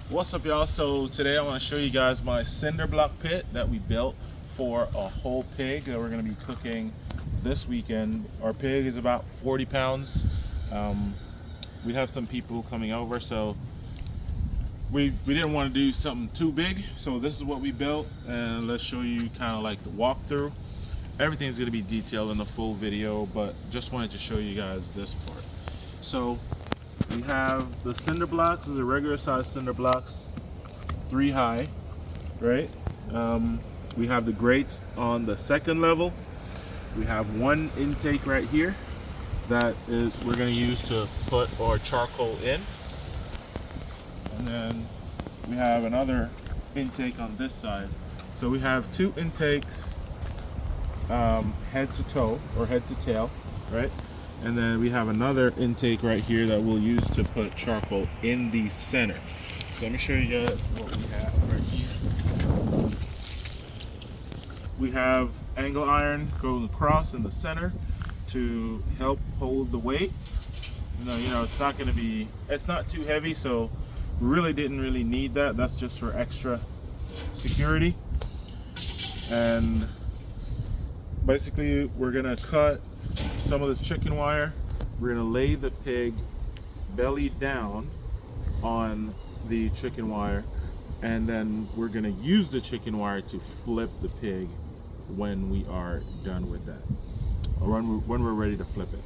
What's up, y'all? So today I want to show you guys my cinder block pit that we built for a whole pig that we're going to be cooking this weekend. Our pig is about 40 pounds. We have some people coming over, so we didn't want to do something too big, so this is what we built, and let's show you kind of like the walkthrough. Everything's going to be detailed in the full video, but just wanted to show you guys this part. So we have the cinder blocks. These are regular size cinder blocks, 3 high, right? We have the grates on the second level. We have one intake right here that is we're going to use to put our charcoal in, and then we have another intake on this side. So we have 2 intakes, head to toe or head to tail, right? And then we have another intake right here that we'll use to put charcoal in the center. So let me show you guys what we have right here. We have angle iron going across in the center to help hold the weight. You know, it's not too heavy, so we really didn't need that. That's just for extra security. And basically we're gonna cut some of this chicken wire. We're gonna lay the pig belly down on the chicken wire, and then we're gonna use the chicken wire to flip the pig when we are done with that, or when we're ready to flip it.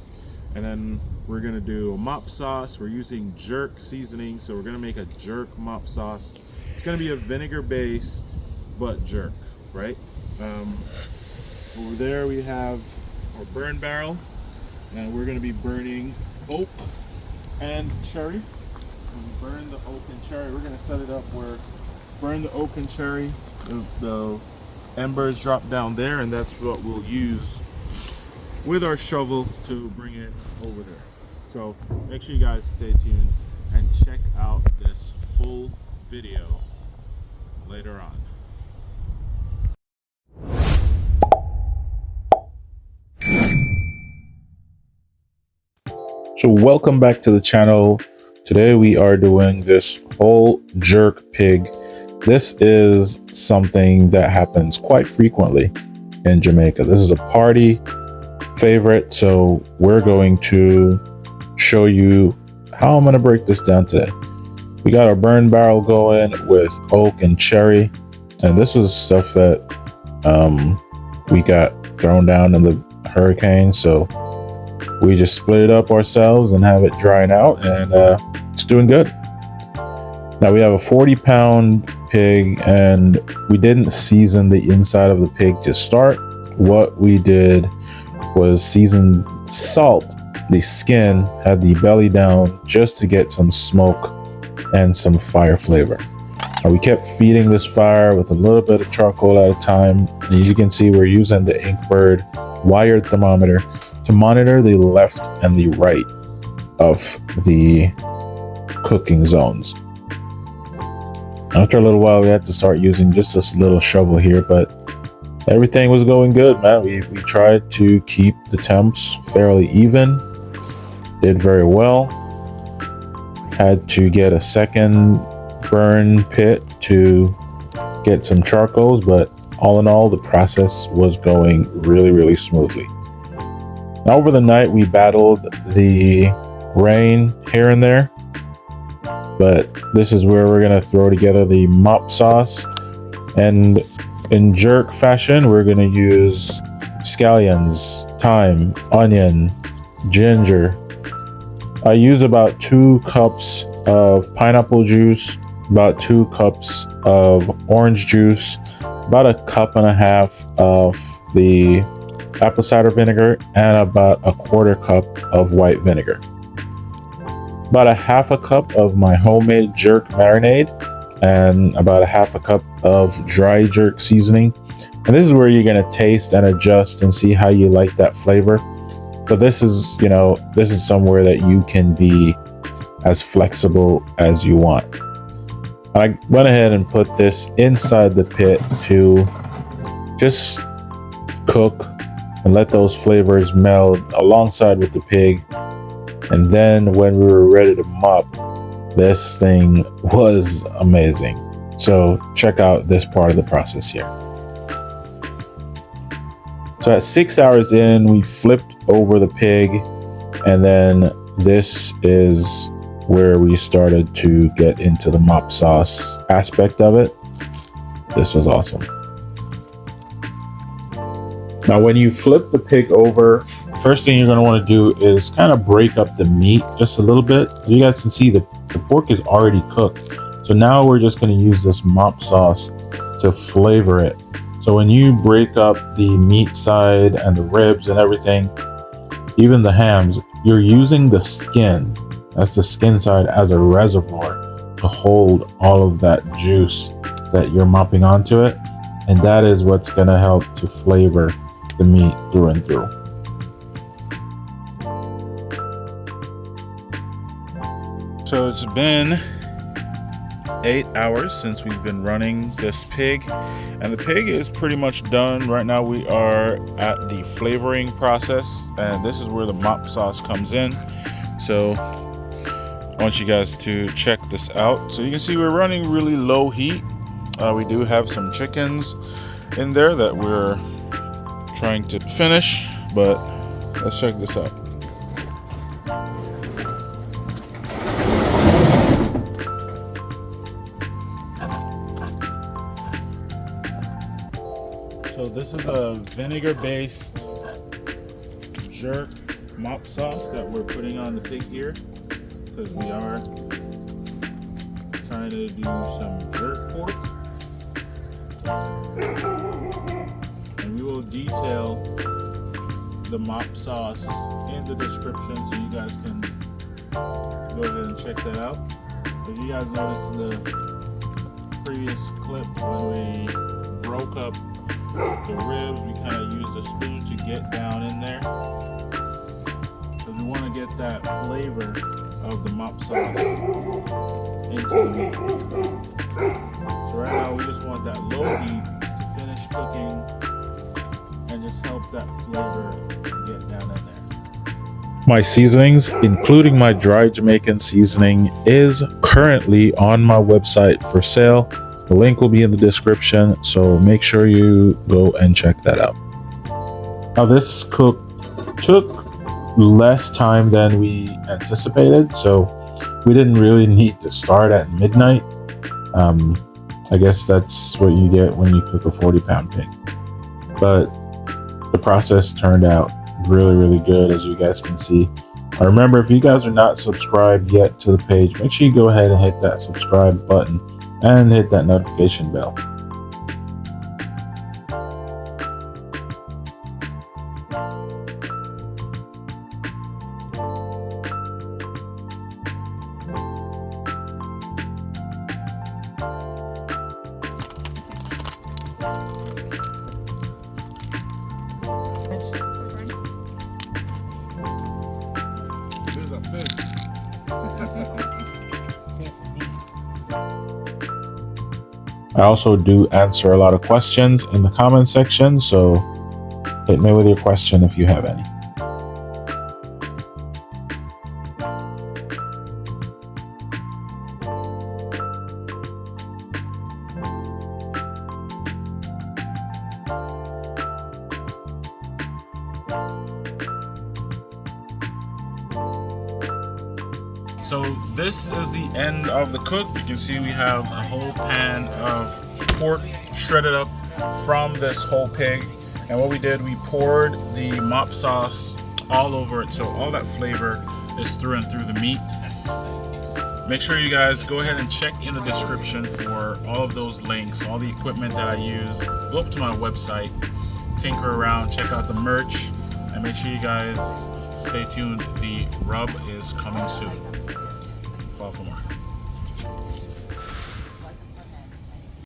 And then we're gonna do a mop sauce. We're using jerk seasoning, so we're gonna make a jerk mop sauce. It's gonna be a vinegar based but jerk, right? Over there we have our burn barrel, and we're going to be burning oak and cherry. When we burn the oak and cherry, we're going to set it up where burn the oak and cherry, the embers drop down there, and that's what we'll use with our shovel to bring it over there. So make sure you guys stay tuned and check out this full video later on. So welcome back to the channel. Today we are doing this whole jerk pig. This is something that happens quite frequently in Jamaica. This is a party favorite, so we're going to show you how I'm going to break this down today. We got our burn barrel going with oak and cherry, and this was stuff that we got thrown down in the hurricane, so we just split it up ourselves and have it drying out, and it's doing good. Now we have a 40-pound pig, and we didn't season the inside of the pig to start. What we did was season salt the skin, had the belly down just to get some smoke and some fire flavor. Now we kept feeding this fire with a little bit of charcoal at a time. And as you can see, we're using the Inkbird wired thermometer to monitor the left and the right of the cooking zones. After a little while, we had to start using just this little shovel here, but everything was going good, man. We tried to keep the temps fairly even, did very well. Had to get a second burn pit to get some charcoals, but all in all, the process was going really smoothly. Now, over the night, we battled the rain here and there, but this is where we're gonna throw together the mop sauce. And in jerk fashion, we're gonna use scallions, thyme, onion, ginger. I use about 2 cups of pineapple juice, about 2 cups of orange juice, about 1.5 cups of the apple cider vinegar, and about 1/4 cup of white vinegar. About 1/2 cup of my homemade jerk marinade, and about 1/2 cup of dry jerk seasoning. And this is where you're going to taste and adjust and see how you like that flavor. But this is, this is somewhere that you can be as flexible as you want. I went ahead and put this inside the pit to just cook and let those flavors meld alongside with the pig And then when we were ready to mop, this thing was amazing. So check out this part of the process here. So at 6 hours in, we flipped over the pig, and then this is where we started to get into the mop sauce aspect of it. This was awesome. Now, when you flip the pig over, first thing you're going to want to do is kind of break up the meat just a little bit. You guys can see the pork is already cooked. So now we're just going to use this mop sauce to flavor it. So when you break up the meat side and the ribs and everything, even the hams, you're using the skin, that's the skin side, as a reservoir to hold all of that juice that you're mopping onto it. And that is what's going to help to flavor the meat through and through. So it's been 8 hours since we've been running this pig, and the pig is pretty much done. Right now we are at the flavoring process, and this is where the mop sauce comes in. So I want you guys to check this out. So you can see we're running really low heat. We do have some chickens in there that we're trying to finish, but let's check this out. So this is a vinegar-based jerk mop sauce that we're putting on the pig here, because we are trying to do some jerk pork. And we will detail the mop sauce in the description so you guys can go ahead and check that out. If you guys noticed in the previous clip when we broke up the ribs, we kind of used a spoon to get down in there. So we want to get that flavor of the mop sauce into the meat. So right now we just want that low heat to finish cooking and just help that flavor get down in there. My seasonings, including my dry Jamaican seasoning, is currently on my website for sale. The link will be in the description, so make sure you go and check that out. Now this cook took less time than we anticipated, so we didn't really need to start at midnight. I guess that's what you get when you cook a 40-pound pig. But the process turned out really, really good, as you guys can see. Now remember, if you guys are not subscribed yet to the page, make sure you go ahead and hit that subscribe button and hit that notification bell. I also do answer a lot of questions in the comment section, so hit me with your question if you have any. So this is the end of the cook. You can see we have a whole pan of pork shredded up from this whole pig. And what we did, we poured the mop sauce all over it, so all that flavor is through and through the meat. Make sure you guys go ahead and check in the description for all of those links, all the equipment that I use. Go up to my website, tinker around, check out the merch, and make sure you guys stay tuned. The rub is coming soon. Follow for more.